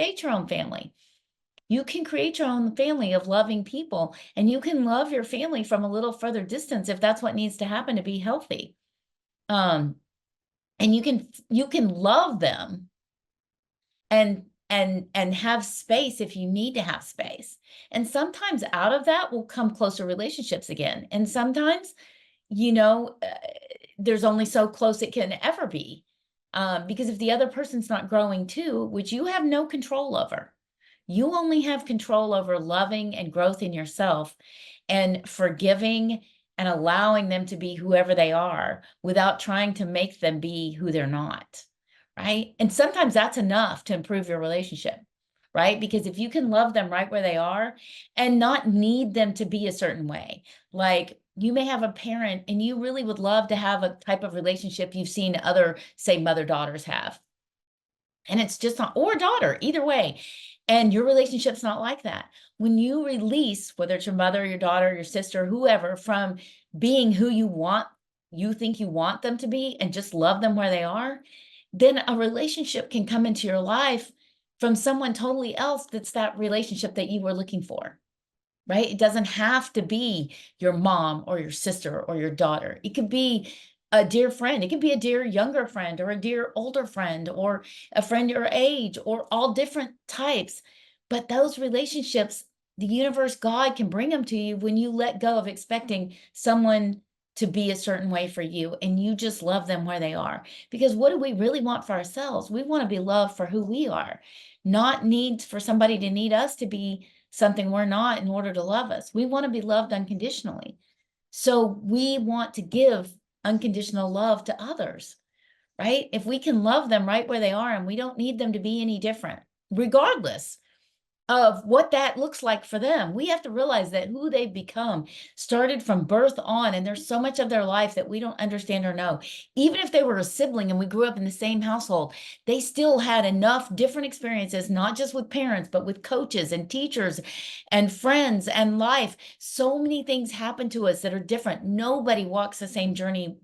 create your own family. You can create your own family of loving people, and you can love your family from a little further distance if that's what needs to happen to be healthy. Um, and you can love them and have space if you need to have space. And sometimes out of that will come closer relationships again. And sometimes, you know, there's only so close it can ever be. Because if the other person's not growing too, which you have no control over, you only have control over loving and growth in yourself and forgiving and allowing them to be whoever they are without trying to make them be who they're not, right? And sometimes that's enough to improve your relationship, right? Because if you can love them right where they are and not need them to be a certain way, like you may have a parent and you really would love to have a type of relationship you've seen other, say, mother-daughters have. And it's just not, or daughter, either way. And your relationship's not like that. When you release, whether it's your mother, your daughter, your sister, whoever, from being who you think you want them to be and just love them where they are, then a relationship can come into your life from someone totally else that's that relationship that you were looking for, right? It doesn't have to be your mom or your sister or your daughter. It could be a dear friend. It could be a dear younger friend or a dear older friend or a friend your age or all different types. But those relationships, the universe, God can bring them to you when you let go of expecting someone to be a certain way for you and you just love them where they are. Because what do we really want for ourselves? We want to be loved for who we are, not need for somebody to need us to be something we're not in order to love us. We want to be loved unconditionally. So we want to give unconditional love to others, right? If we can love them right where they are and we don't need them to be any different, regardless of what that looks like for them. We have to realize that who they've become started from birth on, and there's so much of their life that we don't understand or know. Even if they were a sibling and we grew up in the same household, they still had enough different experiences, not just with parents, but with coaches and teachers and friends and life. So many things happen to us that are different. Nobody walks the same journey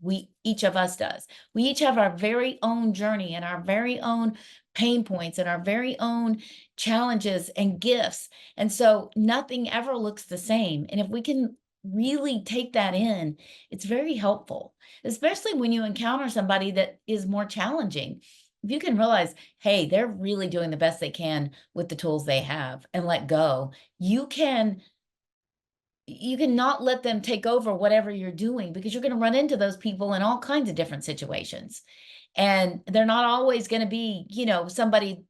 each of us does. We each have our very own journey and our very own pain points and our very own challenges and gifts. And so nothing ever looks the same. And if we can really take that in, it's very helpful, especially when you encounter somebody that is more challenging. If you can realize, hey, they're really doing the best they can with the tools they have and let go, you can not let them take over whatever you're doing because you're going to run into those people in all kinds of different situations. And they're not always going to be, somebody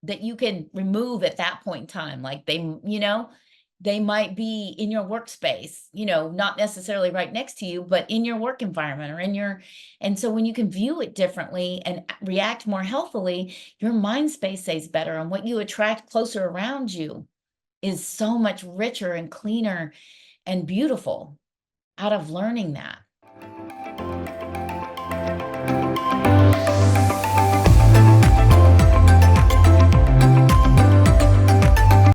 that you can remove at that point in time. Like they might be in your workspace, not necessarily right next to you, but in your work environment or and so when you can view it differently and react more healthily, your mind space stays better. And what you attract closer around you is so much richer and cleaner and beautiful out of learning that.